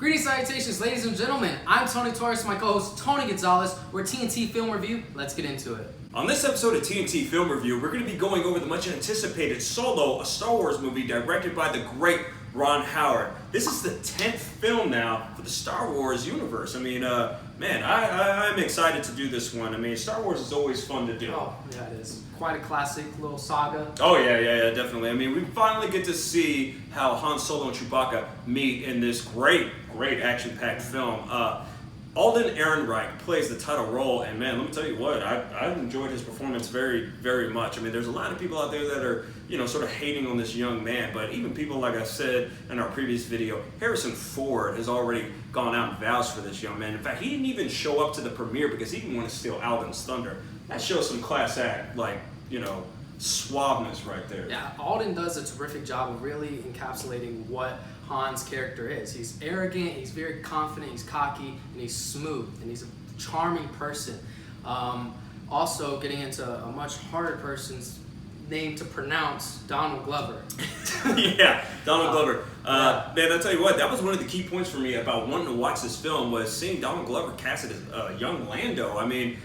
Greetings, salutations, ladies and gentlemen. I'm Tony Torres, my co-host Tony Gonzalez. We're TNT Film Review. Let's get into it. On this episode of TNT Film Review, we're going to be going over the much anticipated Solo, a Star Wars movie directed by the great Ron Howard. This is the 10th film now for the Star Wars universe. I mean, man, I'm excited to do this one. I mean, Star Wars is always fun to do. Oh, yeah, it is. Quite a classic little saga. Oh, yeah, definitely. I mean, we finally get to see how Han Solo and Chewbacca meet in this great action-packed film. Alden Ehrenreich plays the title role, and man, let me tell you what, I enjoyed his performance very, very much. I mean, there's a lot of people out there that are, sort of hating on this young man, but even people, like I said in our previous video, Harrison Ford has already gone out and vouched for this young man. In fact, he didn't even show up to the premiere because he didn't want to steal Alden's thunder. That shows some class act, suaveness right there. Yeah, Alden does a terrific job of really encapsulating what Han's character is. He's arrogant, he's very confident, he's cocky, and he's smooth, and he's a charming person. Also, getting into a much harder person's name to pronounce, Donald Glover. Yeah, Donald Glover. Man, I'll tell you what, that was one of the key points for me about wanting to watch this film was seeing Donald Glover casted as young Lando. I mean,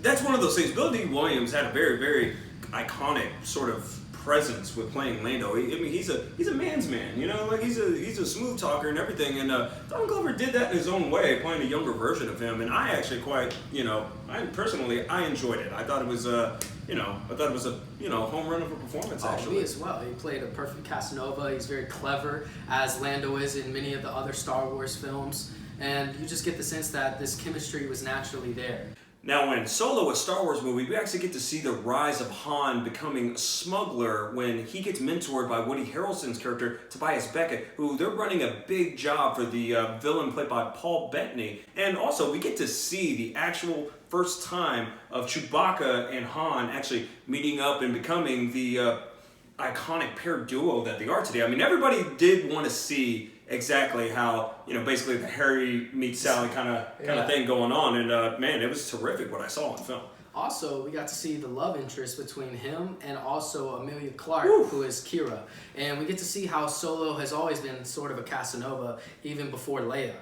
that's one of those things. Bill D. Williams had a very, very iconic sort of presence with playing Lando. He's a man's man, he's a smooth talker and everything. And Donald Glover did that in his own way, playing a younger version of him. And I actually quite, I enjoyed it. I thought it was a home run of a performance. Actually, me as well. He played a perfect Casanova. He's very clever, as Lando is in many of the other Star Wars films. And you just get the sense that this chemistry was naturally there. Now, in Solo, a Star Wars movie, we actually get to see the rise of Han becoming a smuggler when he gets mentored by Woody Harrelson's character, Tobias Beckett, who they're running a big job for the villain played by Paul Bettany. And also, we get to see the actual first time of Chewbacca and Han actually meeting up and becoming the iconic pair duo that they are today. I mean, everybody did want to see exactly how, basically the Harry meets Sally kind of thing going on. And man, it was terrific what I saw on film. Also, we got to see the love interest between him and also Amelia Clark, who is Kira. And we get to see how Solo has always been sort of a Casanova, even before Leia,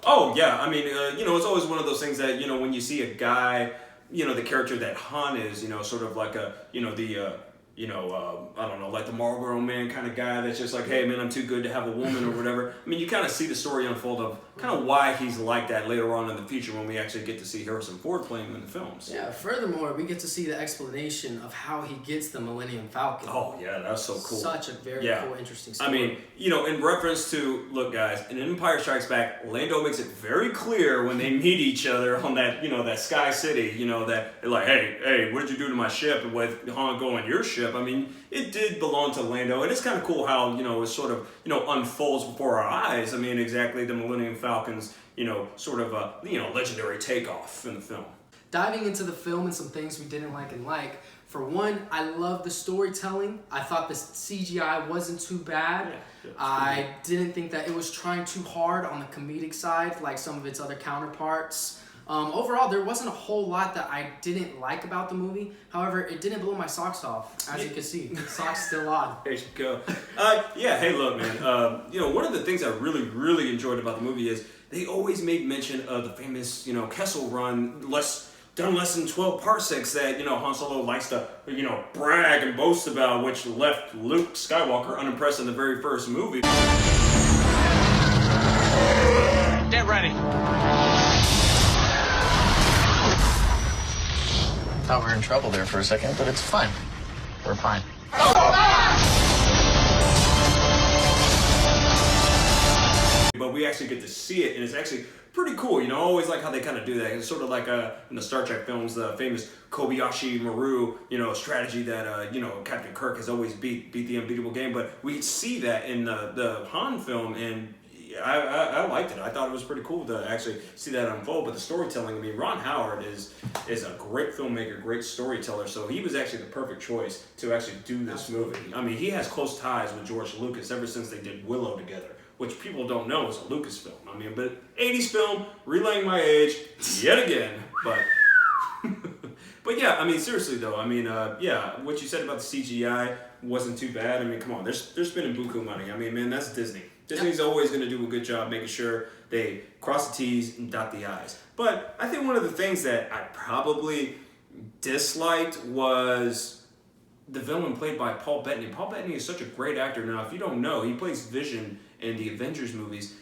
Oh, yeah. I mean, it's always one of those things that, when you see a guy, the character that Han is, sort of like I don't know, like the Marlboro Man kind of guy that's just like, hey man, I'm too good to have a woman or whatever. I mean, you kind of see the story unfold of kind of why he's like that later on in the future when we actually get to see Harrison Ford playing him in the films. Yeah, furthermore, we get to see the explanation of how he gets the Millennium Falcon. Oh yeah, that's so cool. Such a very cool, interesting story. I mean, in reference to, look guys, in Empire Strikes Back, Lando makes it very clear when they meet each other on that, that Sky City, that they're like, hey, what did you do to my ship? With Han going your ship, I mean, it did belong to Lando, and it's kind of cool how, it sort of, unfolds before our eyes. I mean, exactly the Millennium Falcon's, sort of a, legendary takeoff in the film. Diving into the film and some things we didn't like. For one, I love the storytelling. I thought the CGI wasn't too bad. Yeah, I didn't think that it was trying too hard on the comedic side like some of its other counterparts. Overall, there wasn't a whole lot that I didn't like about the movie. However, it didn't blow my socks off, as you can see. The socks still on. There you go. Hey, look, man. One of the things I really, really enjoyed about the movie is they always made mention of the famous, Kessel Run, done less than 12 parsecs that, Han Solo likes to, brag and boast about, which left Luke Skywalker unimpressed in the very first movie. Get ready. Thought we were in trouble there for a second, but it's fine. We're fine. But we actually get to see it, and it's actually pretty cool. I always like how they kind of do that. It's sort of like in the Star Trek films, the famous Kobayashi Maru, strategy that, Captain Kirk has always beat the unbeatable game. But we see that in the Han film, and I liked it. I thought it was pretty cool to actually see that unfold. But the storytelling, I mean, Ron Howard is a great filmmaker, great storyteller. So he was actually the perfect choice to actually do this movie. I mean, he has close ties with George Lucas ever since they did Willow together, which people don't know is a Lucas film. I mean, but 80s film, relaying my age yet again. But yeah, I mean, seriously though, I mean, what you said about the CGI wasn't too bad. I mean, come on, they're spending buku money. I mean, man, that's Disney. Disney's always going to do a good job making sure they cross the T's and dot the I's. But I think one of the things that I probably disliked was the villain played by Paul Bettany. Paul Bettany is such a great actor. Now, if you don't know, he plays Vision in the Avengers movies.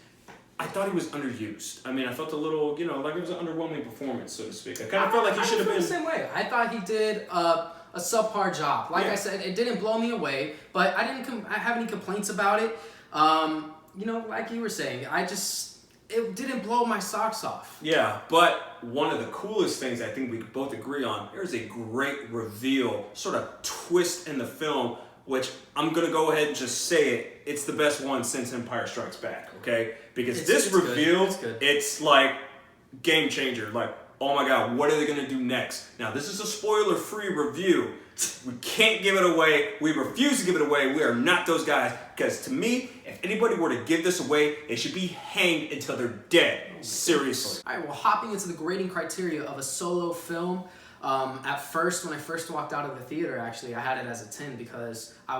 I thought he was underused. I mean, I felt a little, like it was an underwhelming performance, so to speak. I kind of felt like he should have been the same way. I thought he did a subpar job. Like I said, it didn't blow me away, but I didn't have any complaints about it. Like you were saying, it didn't blow my socks off. Yeah, but one of the coolest things I think we could both agree on, there's a great reveal, sort of twist in the film, which I'm going to go ahead and just say it. It's the best one since Empire Strikes Back, okay? Because this reveal, it's like game changer. Like, oh my God, what are they going to do next? Now, this is a spoiler-free review. We can't give it away. We refuse to give it away. We are not those guys. Because to me, if anybody were to give this away, they should be hanged until they're dead. Seriously. All right, well, hopping into the grading criteria of a solo film, at first, when I first walked out of the theater, actually, I had it as a 10 because I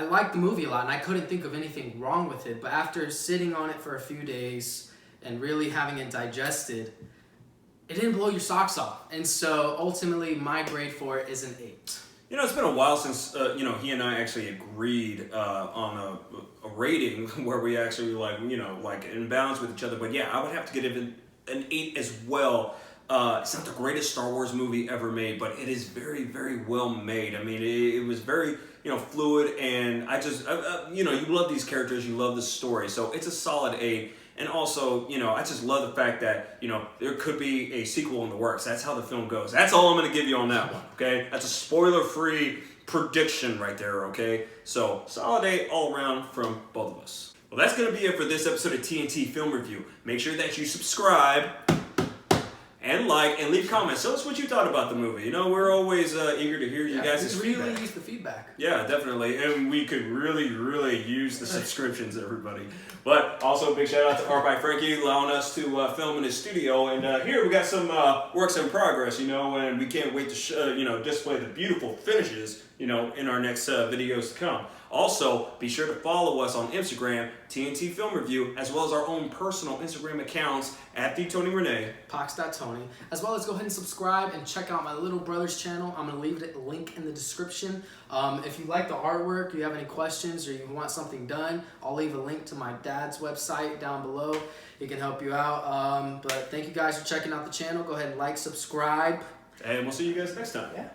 liked the movie a lot and I couldn't think of anything wrong with it. But after sitting on it for a few days and really having it digested, it didn't blow your socks off. And so ultimately, my grade for it is an 8. It's been a while since, he and I actually agreed on a rating where we actually, in balance with each other. But yeah, I would have to give it an 8 as well. It's not the greatest Star Wars movie ever made, but it is very, very well made. I mean, it was very, fluid, and you love these characters, you love the story, so it's a solid 8. And also, I just love the fact that, there could be a sequel in the works. That's how the film goes. That's all I'm going to give you on that one, okay? That's a spoiler-free prediction right there, okay? So, solid 8 all around from both of us. Well, that's going to be it for this episode of TNT Film Review. Make sure that you subscribe and like and leave comments. Tell us what you thought about the movie. We're always eager to hear you guys' feedback. We really use the feedback. Yeah, definitely. And we could really, really use the subscriptions, everybody. But also a big shout out to Art by Frankie allowing us to film in his studio. And here we got some works in progress, and we can't wait to display the beautiful finishes, in our next videos to come. Also, be sure to follow us on Instagram, TNT Film Review, as well as our own personal Instagram accounts at TheTonyRenee, Pox.Tony, as well as go ahead and subscribe and check out my little brother's channel. I'm going to leave a link in the description. If you like the artwork, you have any questions, or you want something done, I'll leave a link to my dad's website down below. It can help you out. But thank you guys for checking out the channel. Go ahead and like, subscribe. And we'll see you guys next time. Yeah.